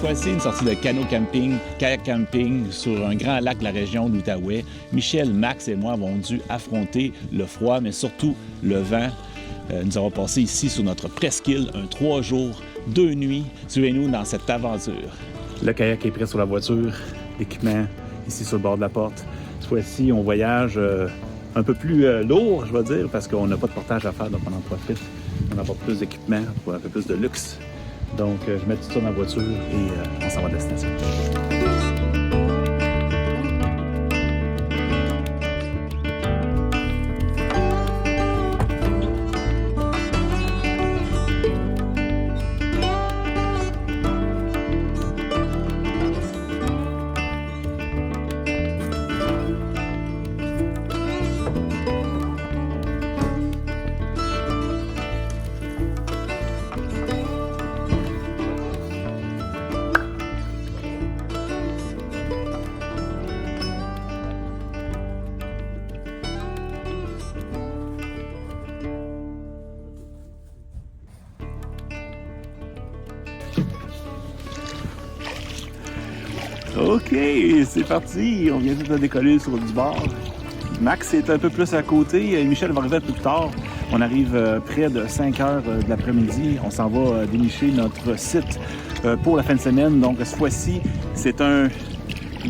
fois-ci, une sortie de canot camping, kayak camping sur un grand lac de la région de l'Outaouais. Michel, Max et moi avons dû affronter le froid, mais surtout le vent. Nous avons passé ici sur notre presqu'île un 3 jours, 2 nuits. Suivez-nous dans cette aventure. Le kayak est prêt sur la voiture, l'équipement ici sur le bord de la porte. Cette fois-ci, on voyage un peu plus lourd, je vais dire, parce qu'on n'a pas de portage à faire, donc on en profite. On apporte plus d'équipement pour un peu plus de luxe. Donc, je mets tout ça dans la voiture et on s'en va à destination. OK, c'est parti. On vient juste de décoller sur du bord. Max est un peu plus à côté. Michel va arriver un peu plus tard. On arrive près de 5 heures de l'après-midi. On s'en va dénicher notre site pour la fin de semaine. Donc, cette fois-ci, c'est un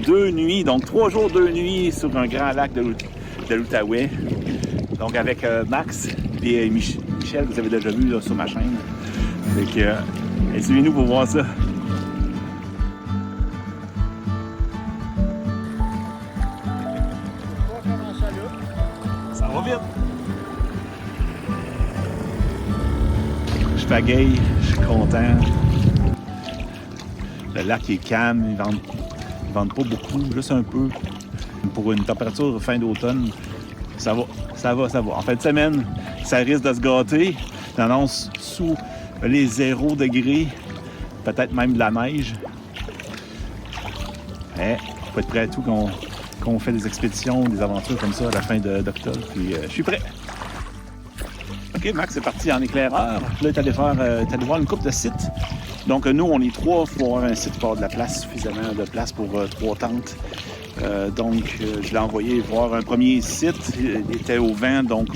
2 nuits, donc 3 jours, 2 nuits sur un grand lac de l'Outaouais. Donc, avec Max et Michel, vous avez déjà vu là, sur ma chaîne. Fait que, suivez-nous pour voir ça. Ça va vite. Je pagaille, je suis content. Le lac est calme, ils vendent pas beaucoup, juste un peu. Pour une température fin d'automne, ça va. En fin de semaine, ça risque de se gâter. On annonce sous les 0 degrés, peut-être même de la neige. Mais il faut être prêt à tout quand on fait des expéditions, des aventures comme ça à la fin d'octobre. Puis je suis prêt. OK, Max est parti en éclaireur. Là, il est allé voir une couple de sites. Donc, nous, on est 3 pour avoir un site pour avoir de la place, suffisamment de place pour 3 tentes. Donc, je l'ai envoyé voir un premier site. Il était au vent, donc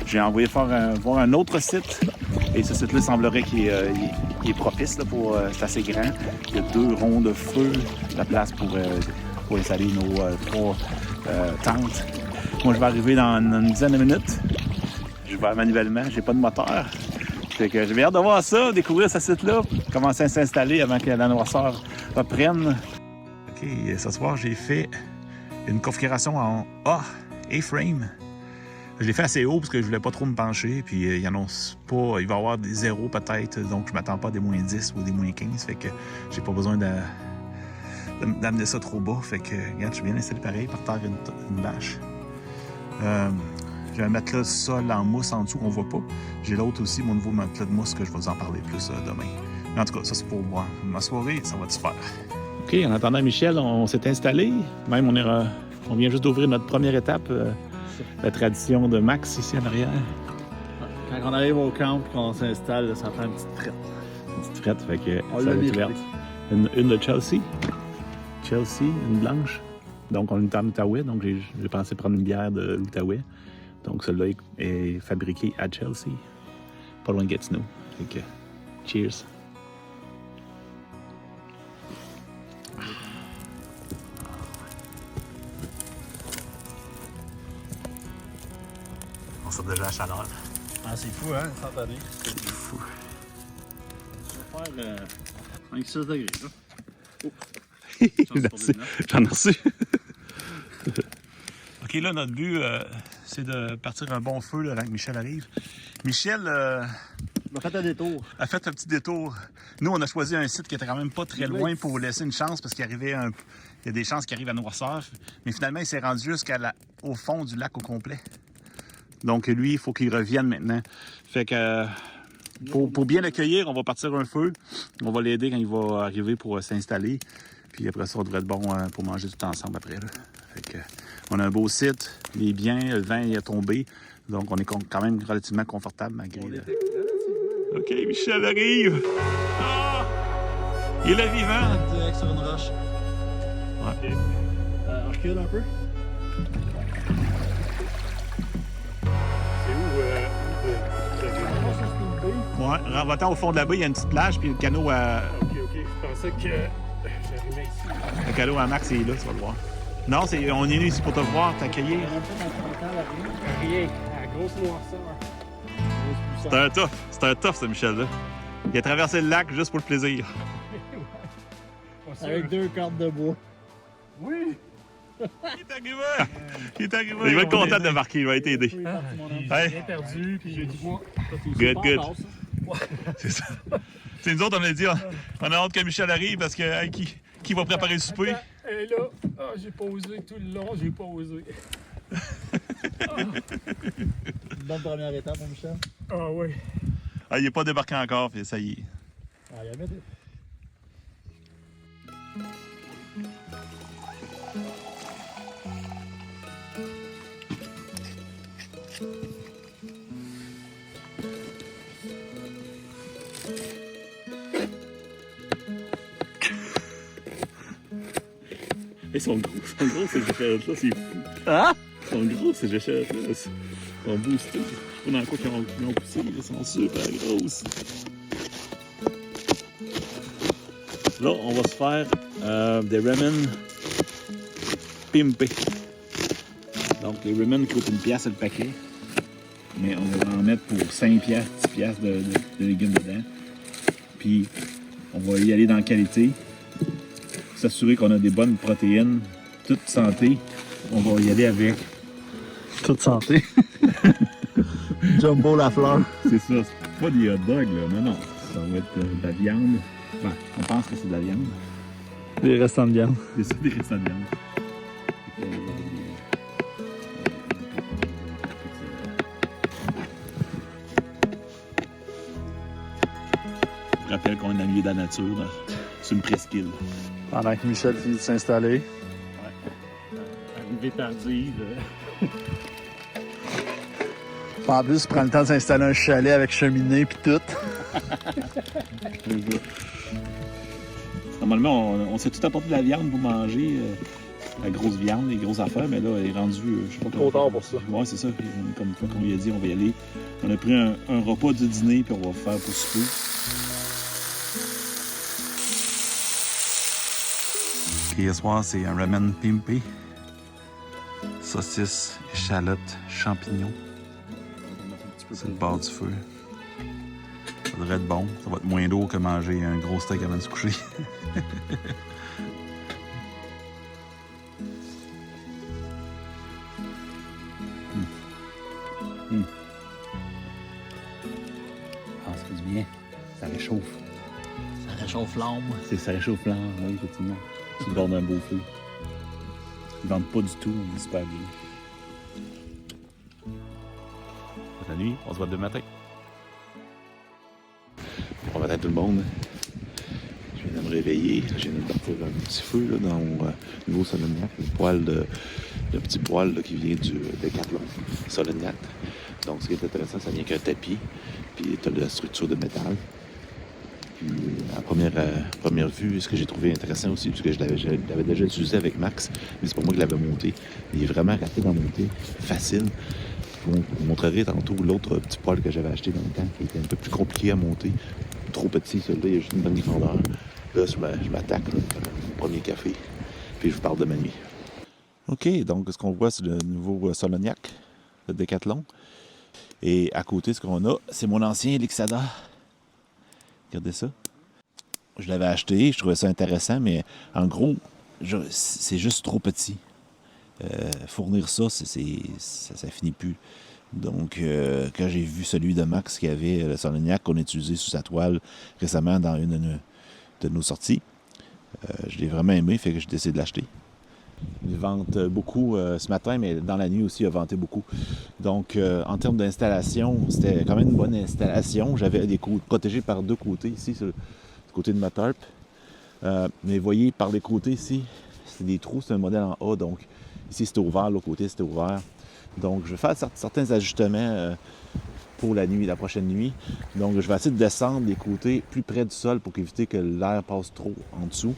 j'ai envoyé voir un autre site. Et ce site-là semblerait qu'il est propice là, pour... c'est assez grand. Il y a 2 ronds de feu, la place pour installer nos 3 tentes. Moi, je vais arriver dans une dizaine de minutes. Je vais manuellement, j'ai pas de moteur. Fait que j'ai hâte de voir ça, découvrir ce site-là, commencer à s'installer avant que la noirceur reprenne. OK, ce soir, j'ai fait une configuration en A-frame. Je l'ai fait assez haut parce que je voulais pas trop me pencher, puis il annonce pas, il va y avoir des zéros peut-être, donc je m'attends pas à des moins 10 ou des moins 15, fait que j'ai pas besoin d'amener ça trop bas. Fait que, regarde, je suis bien installé pareil, par terre une bâche. J'ai un matelas sol en mousse en dessous qu'on voit pas. J'ai l'autre aussi, mon nouveau matelas de mousse, que je vais vous en parler plus demain. Mais en tout cas, ça c'est pour moi. Ma soirée, ça va être super. OK, en attendant Michel, on s'est installé. Même on vient juste d'ouvrir notre première étape, la tradition de Max ici en arrière. Quand on arrive au camp et qu'on s'installe, ça fait une petite frette. Une petite frette, fait que on ça va être verte. Une de Chelsea. Chelsea, une blanche. Donc, on est en Outaouais, donc j'ai pensé prendre une bière de l'Outaouais. Donc, celle-là est fabriquée à Chelsea, pas loin de Gatineau. Fait que, cheers! On sort déjà à la chaleur. Ah, c'est fou, hein, instantané. C'est fou. On va faire 5-6 degrés, là. Oh. Merci. J'en ai reçu. OK, là, notre but, c'est de partir un bon feu là, avant que Michel arrive. Michel a fait un détour. A fait un petit détour. Nous, on a choisi un site qui était quand même pas très loin pour laisser une chance, parce qu'il y a des chances qu'il arrive à noirceur. Mais finalement, il s'est rendu jusqu'au fond du lac au complet. Donc, lui, il faut qu'il revienne maintenant. Fait que pour bien l'accueillir, on va partir un feu. On va l'aider quand il va arriver pour s'installer. Puis après ça, on devrait être bon pour manger tout ensemble après. Là. Fait que, on a un beau site, il est bien, le vent est tombé. Donc, on est quand même relativement confortable malgré... OK, Michel arrive! Ah! Il est vivant! Direct sur une roche. Ouais. On recule un peu. C'est où Ouais, va-t'en au fond de la baie, il y a une petite plage, puis le canot à. Ok, je pensais que j'arrivais ici. Le canot à Max est là, tu vas le voir. Non, on est venu ici pour te voir, t'accueillir. Rien, la grosse noirceur. C'est un tough, ce Michel-là. Il a traversé le lac juste pour le plaisir. Avec 2 cordes de bois. Oui! Il est arrivé! Il va être content de marquer, il va t'aider. J'ai Hey. rien perdu, puis j'ai dit moi. Good. C'est ça. C'est nous autres, on a dit, on a hâte que Michel arrive parce que hey, qui va préparer le souper? Et là, j'ai pas osé tout le long, j'ai pas osé. Une bonne première étape, mon Michel. Ah oui. Ah, il n'est pas débarqué encore, puis ça y est. Ah, il y avait des... Ils sont gros ces échelles-là, c'est fou. Hein? Ils sont gros ces échelles-là. Ils sont boostés. Je sais pas dans quoi qu'ils ont poussé, ils sont super grosses. Là, on va se faire des ramen pimpés. Donc, les ramen coûtent 1$ le paquet. Mais on va en mettre pour 5$, 10$ de légumes dedans. Puis, on va y aller dans la qualité. S'assurer qu'on a des bonnes protéines, toute santé. On va y aller avec. Toute santé. Jumbo la fleur. C'est ça, c'est pas des hot dogs, là. Non. Ça va être de la viande. Enfin, on pense que c'est de la viande. Les restants de viande. C'est ça, des restants de viande. Je rappelle qu'on est dans le milieu de la nature, là. C'est une presqu'île. Pendant que Michel finit de s'installer. Arrivée tardive. En plus, il prend le temps de s'installer un chalet avec cheminée puis tout. Normalement, on s'est tout apporté de la viande pour manger. La grosse viande, les grosses affaires, mais là, elle est rendue, je sais pas Trop tard pour ça. Ouais, c'est ça. Comme quoi, qu'on lui a dit, on va y aller. On a pris un repas du dîner, puis on va faire pour souper. Ce soir, c'est un ramen pimpé. Saucisse, échalote, champignons. C'est le bord du feu. Ça devrait être bon. Ça va être moins lourd que manger un gros steak avant de se coucher. Ah, ça fait du bien. Ça réchauffe. Ça réchauffe l'âme. Ça réchauffe l'âme, oui, effectivement. Tu le bord d'un beau feu. Ils vendent pas du tout, on est super bien. Bonne nuit, on se voit demain matin. Bon matin tout le monde. Je viens de me réveiller. Je viens de partir un petit feu là, dans mon nouveau Solognac. Le petit poêle là, qui vient du Decathlon Solognac. Donc ce qui est intéressant, ça vient qu'un tapis. Puis tu as la structure de métal. Puis à première vue, ce que j'ai trouvé intéressant aussi, parce que je l'avais déjà utilisé avec Max, mais c'est pas moi qui l'avais monté. Il est vraiment rapide à monter, facile. Je vous montrerai tantôt l'autre petit poêle que j'avais acheté dans le temps, qui était un peu plus compliqué à monter. Trop petit, celui-là, il y a juste une bonne grandeur. Là, je m'attaque au premier café, puis je vous parle de ma nuit. OK, donc ce qu'on voit, c'est le nouveau Solognac, le Decathlon. Et à côté, ce qu'on a, c'est mon ancien Lixada. Regardez ça. Je l'avais acheté, je trouvais ça intéressant, mais en gros, c'est juste trop petit. Fournir ça, ça finit plus. Donc, quand j'ai vu celui de Max qui avait le Solognac qu'on a utilisé sous sa toile récemment dans une de nos sorties, je l'ai vraiment aimé, fait que j'ai décidé de l'acheter. Il vente beaucoup ce matin, mais dans la nuit aussi, il a venté beaucoup. Donc, en termes d'installation, c'était quand même une bonne installation. J'avais des côtes protégées par deux côtés ici, sur le côté de ma tarp. Mais vous voyez, par les côtés ici, c'est des trous, c'est un modèle en A. Donc, ici, c'était ouvert, l'autre côté, c'était ouvert. Donc, je vais faire certains ajustements pour la nuit, la prochaine nuit. Donc, je vais essayer de descendre des côtés plus près du sol pour éviter que l'air passe trop en dessous.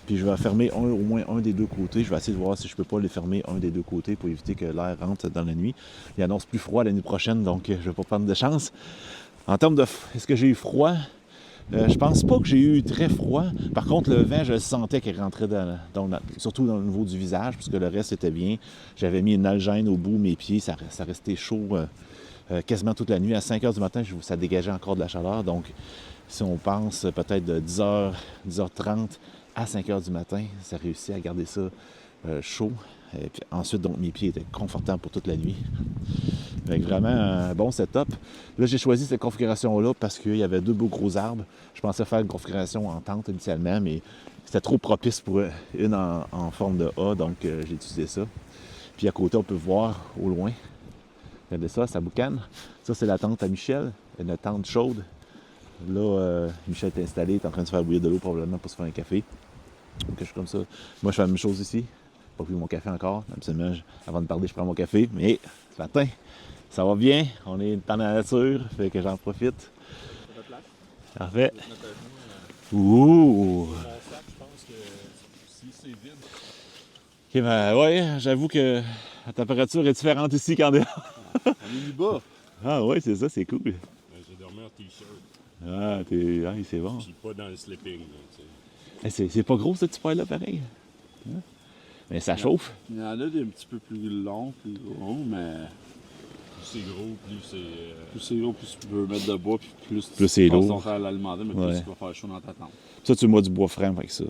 Puis, je vais fermer au moins un des deux côtés. Je vais essayer de voir si je peux pas les fermer un des deux côtés pour éviter que l'air rentre dans la nuit. Il annonce plus froid l'année prochaine, donc je vais pas prendre de chance. En termes de... Est-ce que j'ai eu froid? Je pense pas que j'ai eu très froid. Par contre, le vent, je le sentais qu'il rentrait surtout dans le niveau du visage, puisque le reste était bien. J'avais mis une algène au bout de mes pieds, ça restait chaud quasiment toute la nuit. À 5 h du matin, ça dégageait encore de la chaleur. Donc, si on pense peut-être de 10h30 à 5 h du matin, ça réussit à garder ça chaud. Et puis ensuite, donc, mes pieds étaient confortables pour toute la nuit. Avec vraiment un bon setup. Là, j'ai choisi cette configuration-là parce qu'il y avait deux beaux gros arbres. Je pensais faire une configuration en tente initialement, mais c'était trop propice pour une en forme de A, donc j'ai utilisé ça. Puis à côté, on peut voir au loin. Regardez ça, ça boucane. Ça, c'est la tente à Michel, une tente chaude. Là, Michel est installé, il est en train de se faire bouillir de l'eau probablement pour se faire un café. Quelque chose comme ça. Moi, je fais la même chose ici. Pas pris mon café encore. Absolument, avant de parler, je prends mon café. Mais ce matin, ça va bien. On est dans la nature, fait que j'en profite. Parfait. Ouh! Ok, ben ouais, j'avoue que la température est différente ici qu'en dehors. On est bas. Ah ouais, c'est ça, c'est cool. J'ai dormi en t-shirt. Ah, c'est bon. Puis pas dans le sleeping. Là, C'est pas gros ce petit poil là pareil. Hein? Mais ça chauffe. Il y en a des un petit peu plus longs, plus gros, mais plus c'est gros, plus c'est. plus c'est gros, plus tu peux mettre de bois, puis Plus c'est tu passes lourd. ton temps à l'alimenter, mais Ouais. plus tu vas faire chaud dans ta tente. Ça, tu mets du bois franc avec ça.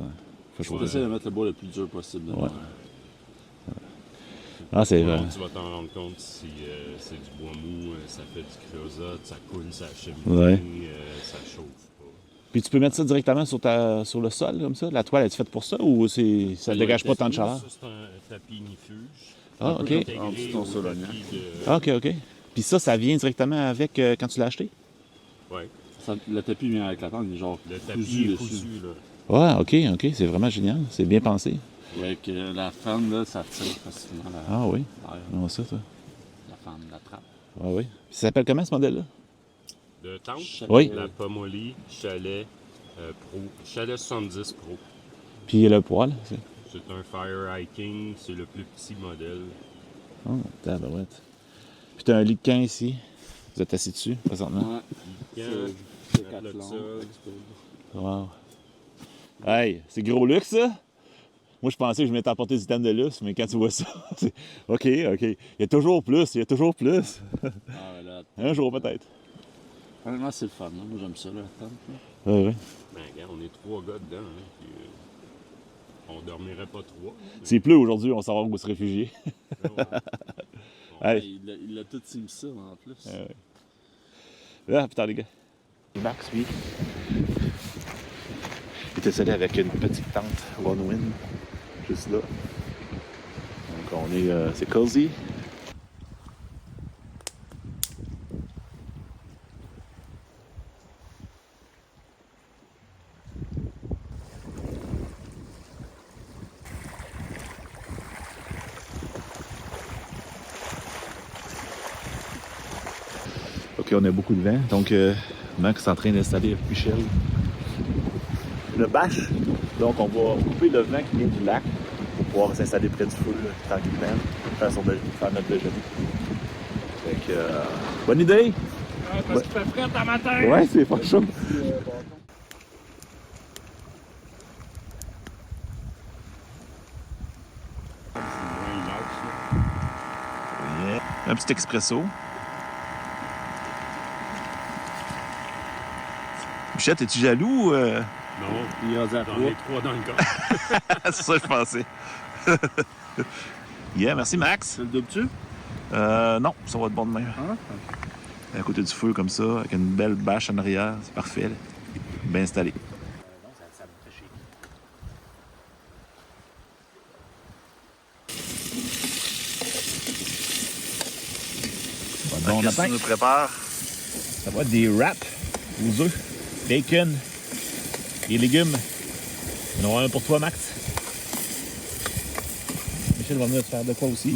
Fait Faut chaud. essayer de mettre le bois le plus dur possible. Ouais. Ah, c'est vrai. Tu vas t'en rendre compte si c'est du bois mou, ça fait du creosote, ça coule, ça cheminée, Ouais. ça chauffe pas. Puis tu peux mettre ça directement sur le sol, comme ça? La toile, est faite pour ça ou ça ne dégage pas tant de chaleur? Ça, c'est un tapis ignifuge. Ah, OK. Intégré En dessous de ton au solognan. tapis de- Ah, OK. Puis ça vient directement avec quand tu l'as acheté? Ouais. Le tapis vient avec la tente, il est genre Le tapis cousu est dessus. cousu, là. Ouais, OK. C'est vraiment génial. C'est bien pensé. Avec la femme, là, ça tire facilement Ah oui. l'air. Non, ça, toi. La femme, la trappe. Ah oui. Puis ça s'appelle comment, ce modèle-là? De tente, Oui. la Pomoli, chalet Pro, chalet 70 Pro. Puis le poil. C'est un Fire Hiking, c'est le plus petit modèle. Oh, tabarouette. Puis t'as un lit de camp ici. Vous êtes assis dessus, présentement. Ouais. Quand C'est mettre le 4 sol. Wow. Hey, c'est gros luxe, ça? Moi, je pensais que je m'étais apporté du thème de luxe, mais quand tu vois ça, c'est... OK. Il y a toujours plus. Ah, là, Un jour, peut-être. honnêtement, c'est le fun. Hein. Moi, j'aime ça, la tente. là. Oui. Ben, regarde, on est 3 gars dedans. Hein, puis, on dormirait pas 3. S'il pleut aujourd'hui, on saura où se réfugier. Hey. Il a tout team ça, en plus. Ah, putain, les gars. Max, lui, il était allé avec une petite tente One-Win, juste là. Donc, on est... c'est cozy. OK, on a beaucoup de vent. Donc, Max est en train d'installer avec Michel le bâche. Donc, on va couper le vent qui vient du lac pour pouvoir s'installer près du feu, là, tranquillement, faire notre déjeuner. Fait que, bonne idée! Parce qu'il fait frais à matin! Ouais, c'est pas chaud. Yeah. Un petit expresso. Michel, es-tu jaloux? Non, Il a dit à dans trois. les 3 dans le corps. C'est ça que je pensais. Yeah, merci Max. C'est le double-tu? Non, ça va être bon demain. Ah, À côté du feu comme ça, avec une belle bâche en arrière, c'est parfait. Là. Bien installé. Bon matin. Nous prépare. Ça va être des wraps aux œufs, bacon et légumes. On en aura un pour toi, Max. Michel va venir te faire de quoi aussi.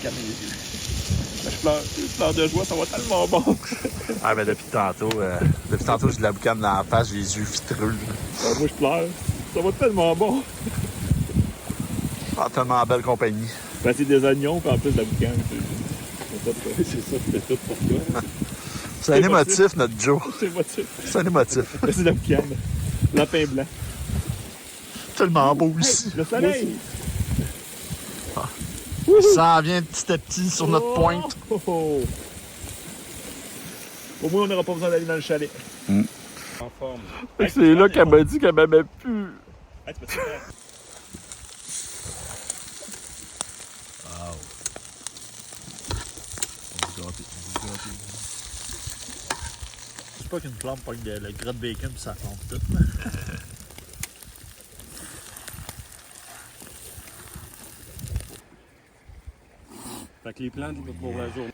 calmer les yeux. Je pleure de joie, ça va tellement bon. Ah, mais depuis tantôt, j'ai de la boucane dans la face, j'ai les yeux vitreux. Moi, je pleure. Ça va tellement bon. Ah, tellement belle compagnie. Ben, c'est des oignons, puis en plus de la boucane. C'est ça, c'était tout pour toi. C'est un émotif, notre Joe. C'est émotif. C'est un émotif. Mais c'est de la boucane. Lapin blanc. Tellement beau ici. Hey, le soleil! Ça vient petit à petit sur notre pointe. Oh, oh. Au moins, on n'aura pas besoin d'aller dans le chalet. En forme. C'est là qu'elle m'a dit qu'elle m'aimait plus. Hey, tu peux te faire? Je sais pas qu'une flamme pogne le gras de bacon puis ça tombe tout. Fait que les plans pour la journée.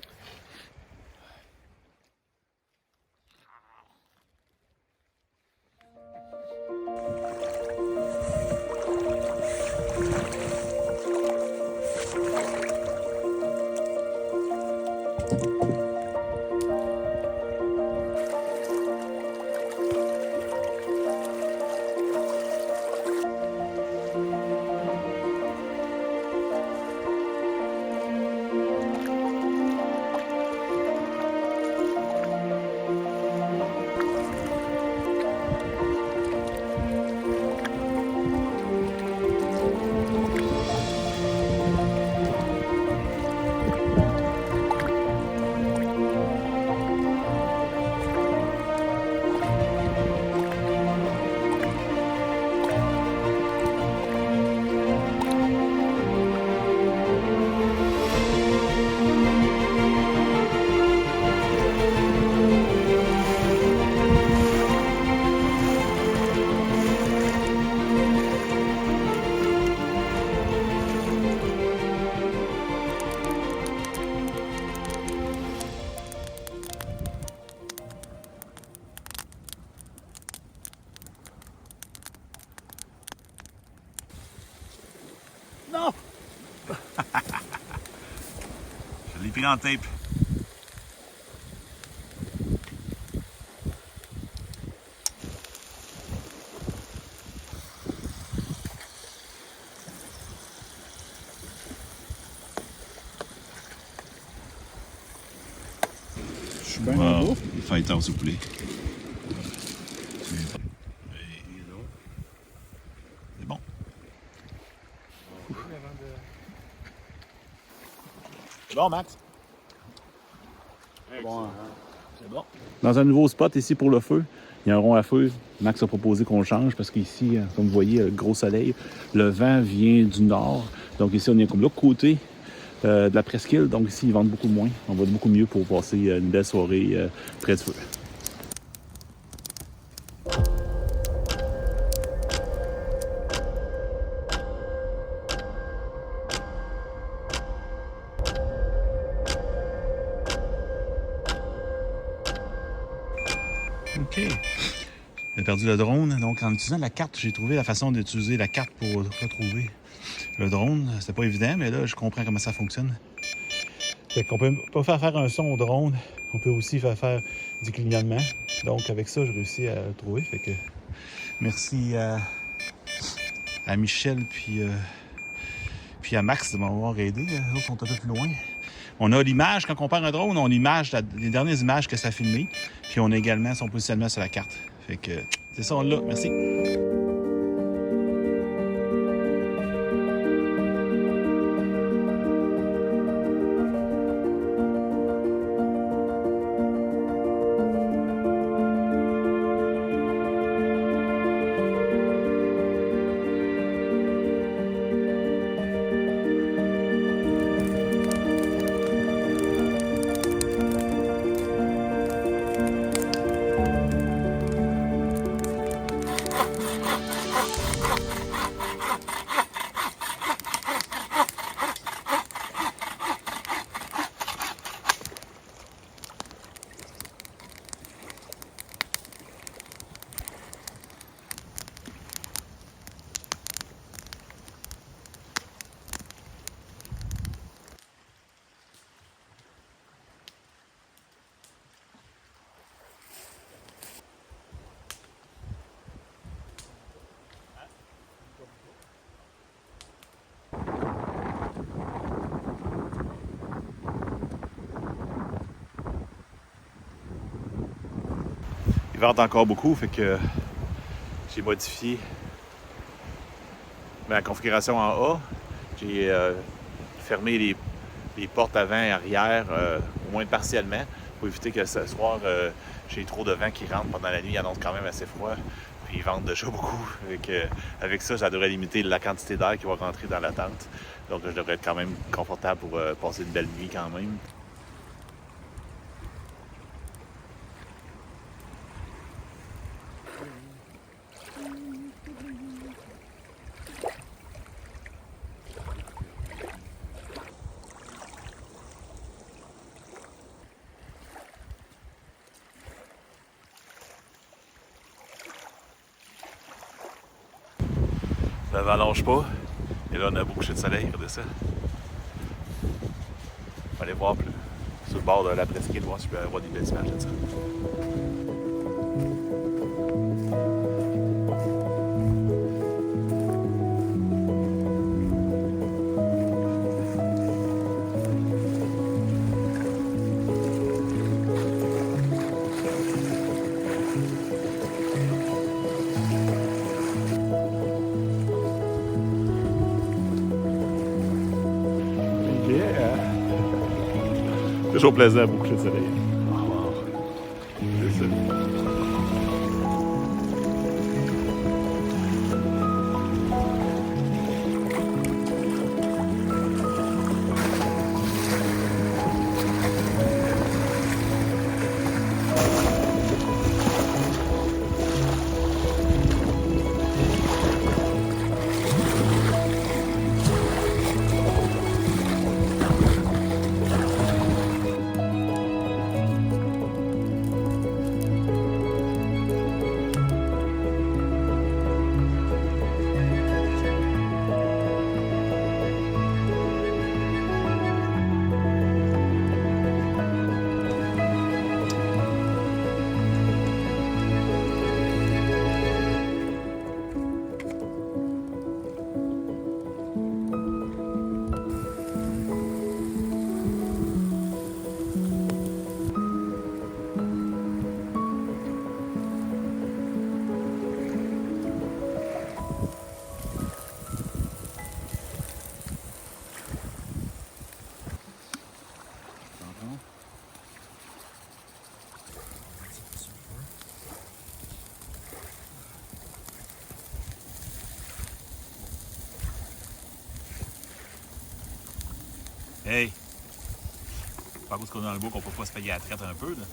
Non! Je l'ai pris en tape. Je suis bien en bouffe. Les fighters au poulet. C'est bon. C'est bon, Max? Bon, C'est bon. Dans un nouveau spot ici pour le feu, il y a un rond à feu. Max a proposé qu'on le change parce qu'ici, comme vous voyez, le gros soleil, le vent vient du nord. Donc ici, on est comme l'autre côté de la presqu'île. Donc ici, ils vendent beaucoup moins. On va beaucoup mieux pour passer une belle soirée près du feu. OK. J'ai perdu le drone. Donc, en utilisant la carte, j'ai trouvé la façon d'utiliser la carte pour retrouver le drone. C'était pas évident, mais là, je comprends comment ça fonctionne. Fait qu'on peut pas faire un son au drone. On peut aussi faire du clignotement. Donc, avec ça, j'ai réussi à le trouver. Fait que merci à Michel puis à Max de m'avoir aidé. Les autres sont un peu plus loin. On a l'image, quand on perd un drone, on a l'image, les dernières images que ça a filmé. Puis on a également son positionnement sur la carte. Fait que c'est ça, on l'a. Merci. vente encore beaucoup, fait que j'ai modifié ma configuration en A. J'ai fermé les portes avant et arrière, au moins partiellement, pour éviter que ce soir, j'ai trop de vent qui rentre pendant la nuit. Il annonce quand même assez froid. Puis ils vendent déjà beaucoup. Avec ça, ça devrait limiter la quantité d'air qui va rentrer dans la tente. Donc je devrais être quand même confortable pour passer une belle nuit quand même. Ça n'allonge pas. Et là, on a un beau coucher de soleil, regardez ça. On va aller voir plus sur le bord de la presqu'île, voir si je peux avoir des belles images de ça. Toujours plaisant à beaucoup de soleil. C'est ça. Hey! Par contre, qu'on est dans le bois, qu'on peut pas se payer à la traite un peu, là.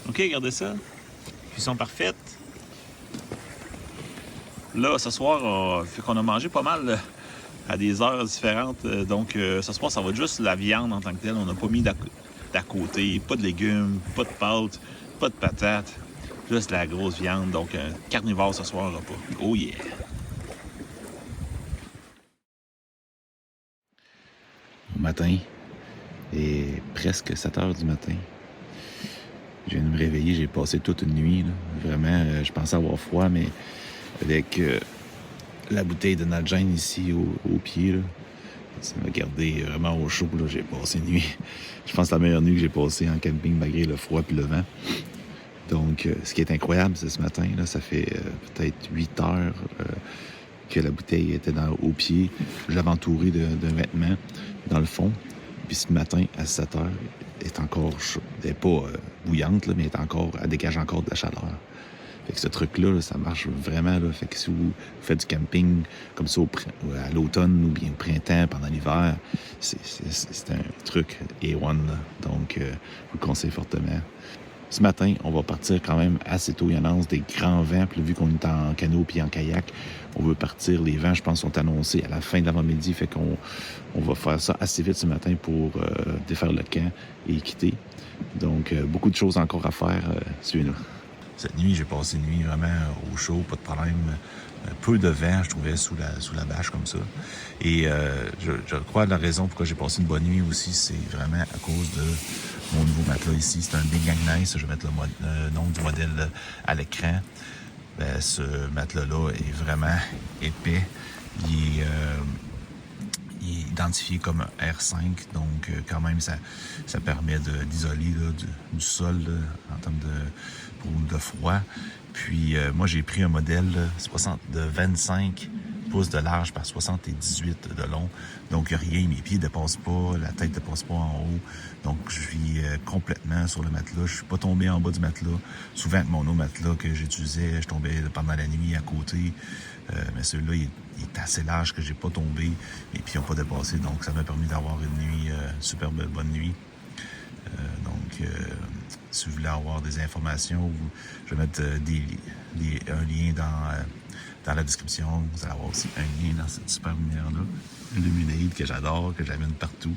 OK, regardez ça. Cuisson parfaite. Là, ce soir, fait qu'on a mangé pas mal à des heures différentes. Donc, ce soir, ça va être juste la viande en tant que telle. On n'a pas mis d'à côté. Pas de légumes, pas de pâtes, pas de patates. Juste la grosse viande. Donc, carnivore ce soir, repas. Oh yeah! Au matin, et presque 7 heures du matin. Je viens de me réveiller, j'ai passé toute une nuit. Là. Vraiment, je pensais avoir froid, mais avec la bouteille de Nalgene ici au pied, là, ça m'a gardé vraiment au chaud. Là. J'ai passé une nuit. Je pense que c'est la meilleure nuit que j'ai passée en camping malgré le froid et le vent. Donc, ce qui est incroyable, c'est ce matin, là, ça fait peut-être 8 heures que la bouteille était au pied. Je l'avais entourée d'un vêtement dans le fond. Puis ce matin, à 7 heures, elle est encore chaude. Elle n'est pas bouillante, là, mais elle dégage encore de la chaleur. Fait que ce truc-là, là, ça marche vraiment. Là. Fait que si vous faites du camping comme ça à l'automne ou bien au printemps, pendant l'hiver, c'est un truc A1. Là. Donc, je vous le conseille fortement. Ce matin, on va partir quand même assez tôt. Il y en annonce des grands vents. Puis vu qu'on est en canot puis en kayak, on veut partir. Les vents, je pense, sont annoncés à la fin de l'avant-midi. Fait qu'on va faire ça assez vite ce matin pour défaire le camp et quitter. Donc, beaucoup de choses encore à faire. Suivez-nous. Cette nuit, j'ai passé une nuit vraiment au chaud, pas de problème. Peu de vent, je trouvais, sous la bâche comme ça. Et je crois que la raison pourquoi j'ai passé une bonne nuit aussi, c'est vraiment à cause de mon nouveau matelas ici. C'est un Big Gang Nice. Je vais mettre le nom du modèle à l'écran. Ben, ce matelas-là est vraiment épais. Il il est identifié comme R5, donc quand même ça permet d'isoler du sol là, en termes de froid. Puis moi j'ai pris un modèle là, de 25 pouces de large par 78 de long. Donc rien, mes pieds ne dépassent pas, la tête ne dépasse pas en haut. Donc je suis complètement sur le matelas. Je suis pas tombé en bas du matelas. Souvent avec mon autre matelas que j'utilisais, je tombais pendant la nuit à côté. Mais celui-là, il est assez large que j'ai pas tombé. Et puis ils n'ont pas dépassé. Donc ça m'a permis d'avoir une nuit, super bonne nuit. Si vous voulez avoir des informations, je vais mettre un lien dans la description. Vous allez avoir aussi un lien dans cette super lumière-là. Une Luminade que j'adore, que j'amène partout.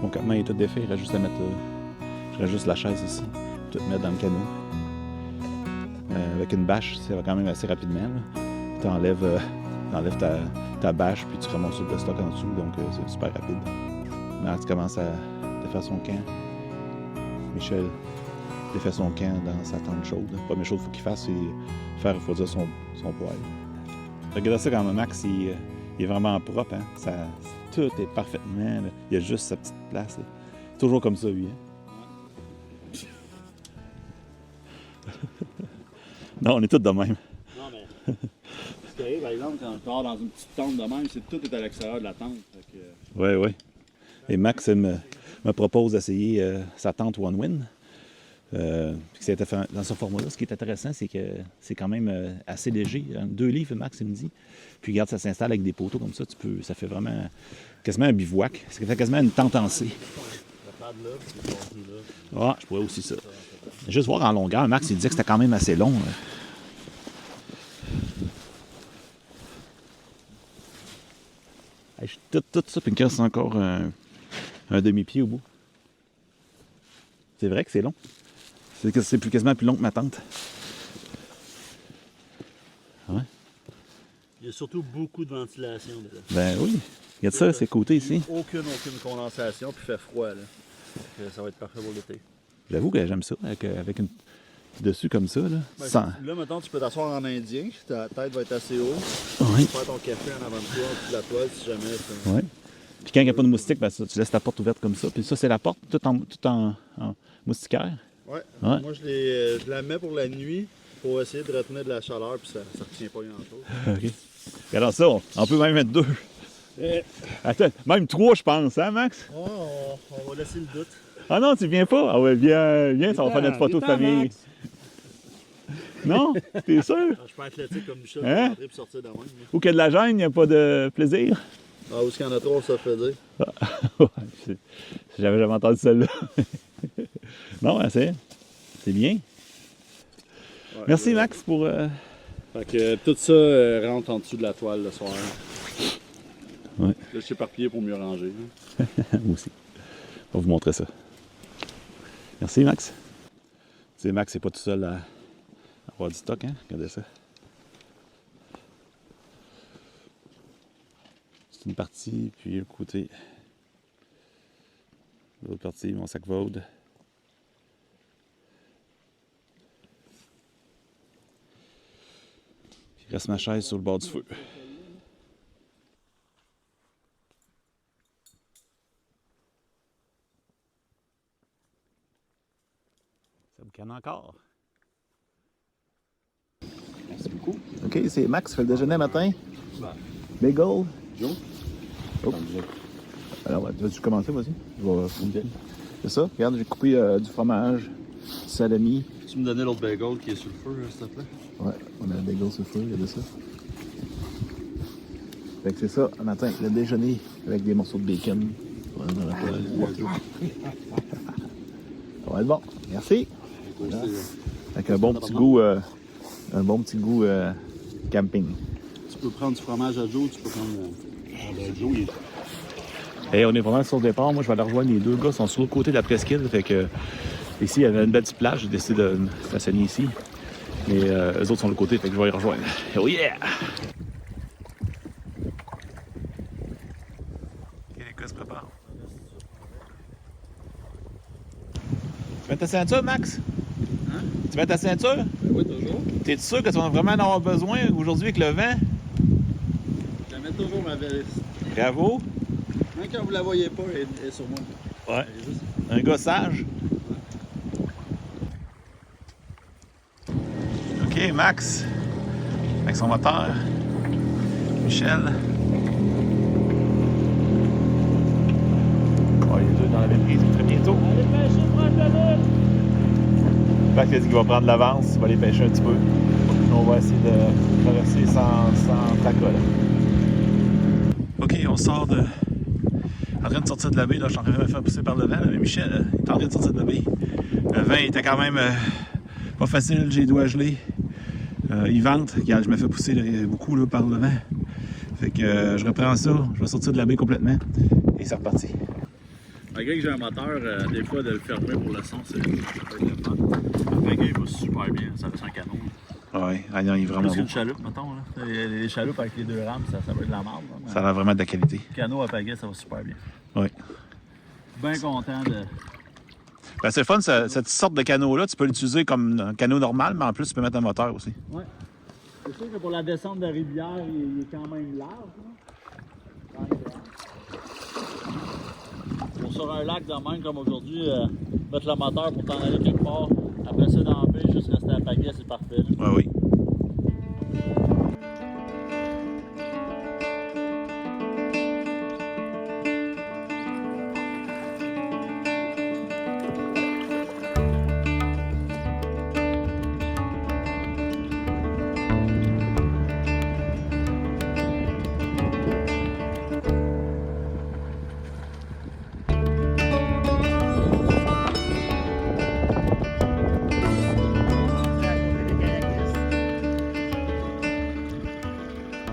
Mon campement est tout défait, il reste juste à mettre... je reste juste la chaise ici, tout mettre dans le canot. Avec une bâche, ça va quand même assez rapidement. Tu enlèves ta bâche, puis tu remontes sur le stock en dessous, donc c'est super rapide. Max commence à défaire son camp. Michel défait son camp dans sa tente chaude. La première chose qu'il faut qu'il fasse, c'est faire refroidir son poêle. Regardez ça quand même, Max, il est vraiment propre. Hein? Tout est parfaitement. Là. Il y a juste sa petite place. Là. Toujours comme ça, lui. Hein? Non, on est tous de même. Non, mais ce qui arrive, par exemple, quand je pars dans une petite tente de même, c'est tout est à l'extérieur de la tente. Oui, oui. Et Max me propose d'essayer sa tente One Win. C'était fait dans ce format-là. Ce qui est intéressant, c'est que c'est quand même assez léger. 2 livres, Max, il me dit. Puis regarde, ça s'installe avec des poteaux comme ça. Ça fait vraiment quasiment un bivouac. Ça fait quasiment une tente en C. Ah, je pourrais aussi ça. Juste voir en longueur, Max, il disait que c'était quand même assez long. Tout ça, puis il me reste encore un demi-pied au bout. C'est vrai que c'est long. C'est quasiment plus long que ma tente. Ouais. Il y a surtout beaucoup de ventilation dedans. Ben oui. Regarde ça, ces côtés ici. Aucune condensation, puis il fait froid. Là. Ça va être parfait pour l'été. J'avoue que j'aime ça, avec une dessus comme ça. Là, Là, maintenant, tu peux t'asseoir en indien. Ta tête va être assez haute. Oui. Tu peux faire ton café en avant de toi, au-dessus de la toile, si jamais. Oui. Puis quand il n'y a pas de moustique, ben, tu laisses ta porte ouverte comme ça. Puis ça, c'est la porte, tout en moustiquaire. Ouais. Ouais. Moi, je la mets pour la nuit, pour essayer de retenir de la chaleur, puis ça ne retient pas grand-chose. OK. Et alors ça, on peut même mettre 2. Attends, même 3, je pense, hein, Max? Ouais, on va laisser le doute. Ah non, tu viens pas? Ah ouais, viens, ça va faire notre photo de famille. Max. Non? T'es sûr? Je suis pas athlétique comme Michel, Hein? je vais rentrer et sortir de même. Ou qu'il y a de la gêne, il n'y a pas de plaisir? Ah, où est-ce qu'il y en a trop, ça fait dire. Ouais, j'avais jamais entendu celle-là. Non, ben, c'est bien. Ouais, Merci, Max, pour... Fait que tout ça rentre en dessous de la toile le soir. Ouais. Là, je suis éparpillé pour mieux ranger. Moi aussi. On va vous montrer ça. Merci, Max. Tu sais, Max, c'est pas tout seul à avoir du stock, hein? Regardez ça. C'est une partie, puis le côté. L'autre partie, mon sac Vaude. Il reste ma chaise sur le bord du feu. Ça boucane encore. Merci beaucoup. OK, c'est Max, fait le déjeuner matin. Bagel. Joe? Oh. Alors, vas-tu commencer, vas-y? C'est ça. Regarde, j'ai coupé du fromage, du salami. Tu me donnais l'autre bagel qui est sur le feu, s'il te plaît? Ouais, on a le bagel sur le feu, regardez ça. Fait que c'est ça, un matin, le déjeuner avec des morceaux de bacon. Ouais, dans la poêle. Ça va être bon. Merci. Voilà. Avec un bon petit goût camping. Tu peux prendre du fromage à Joe, tu peux prendre Joe. Et on est vraiment sur le départ. Moi, je vais aller rejoindre les 2 gars. Ils sont sur le côté de la presqu'île. Fait que ici, il y avait une belle petite plage. J'ai décidé de me stationner ici. Mais eux autres sont de l'autre côté. Fait que je vais les rejoindre. Oh yeah! OK, les gars se préparent. Tu mets ta ceinture, Max? Hein? Tu mets ta ceinture? Oui. oui, toujours. T'es sûr que tu vas vraiment en avoir besoin aujourd'hui avec le vent? Je mets toujours ma valise. Bravo. Même quand vous la voyez pas, elle est sur moi. Ouais. Elle est juste- Un gars sage. OK, Max. Avec son moteur. Michel. Oh, les deux dans la même prise très bientôt. Allez pêcher, prendre la route! Max a dit qu'il va prendre l'avance, il va aller pêcher un petit peu. On va essayer de traverser sans tracas. Là. OK, on sort de... En train de sortir de la baie, là, je suis en train de me faire pousser par le vent, là, mais Michel est en train de sortir de la baie. Le vent était quand même pas facile, j'ai les doigts gelés. Il vente, regarde, je me fais pousser là, beaucoup là, par le vent. Fait que je reprends ça, je vais sortir de la baie complètement et c'est reparti. Malgré que j'ai un moteur, des fois de le fermer pour le son, c'est un peu le fun. Après, il va super bien, ça reste un canot. Ouais, il est vraiment Plus beau. qu'une chaloupe, mettons. Là. Les chaloupes avec les deux rames, ça va être de la merde. Là, Ça a vraiment de la qualité. Canot à pagaie, ça va super bien. Oui. Bien content de. Ben, c'est le fun, cette sorte de canot-là, tu peux l'utiliser comme un canot normal, mais en plus, tu peux mettre un moteur aussi. Ouais. C'est sûr que pour la descente de rivière, il est quand même large. Là. Pour sur un lac de même comme aujourd'hui, mettre le moteur pour t'en aller quelque part, après ça dans la baie, juste rester à pagaie, c'est parfait. Oui, oui.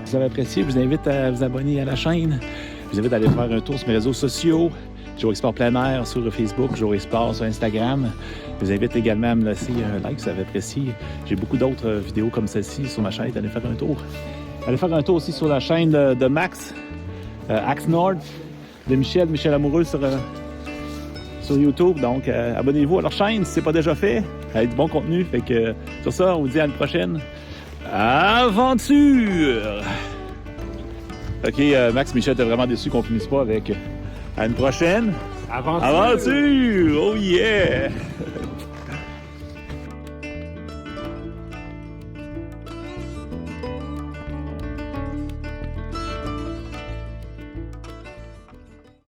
Vous avez apprécié, je vous invite à vous abonner à la chaîne. Je vous invite à aller faire un tour sur mes réseaux sociaux. Joey Sport plein air sur Facebook, Joey Sport sur Instagram. Je vous invite également à me laisser un like si vous avez apprécié. J'ai beaucoup d'autres vidéos comme celle-ci sur ma chaîne. Allez faire un tour. Allez faire un tour aussi sur la chaîne de Max, Axe Nord, de Michel Amoureux sur YouTube. Donc, abonnez-vous à leur chaîne si ce n'est pas déjà fait. Ça va être du bon contenu. Fait que, sur ça, on vous dit à une prochaine aventure! OK, Max, Michel, t'es vraiment déçu qu'on finisse pas avec à une prochaine Aventure! aventure! Oh yeah!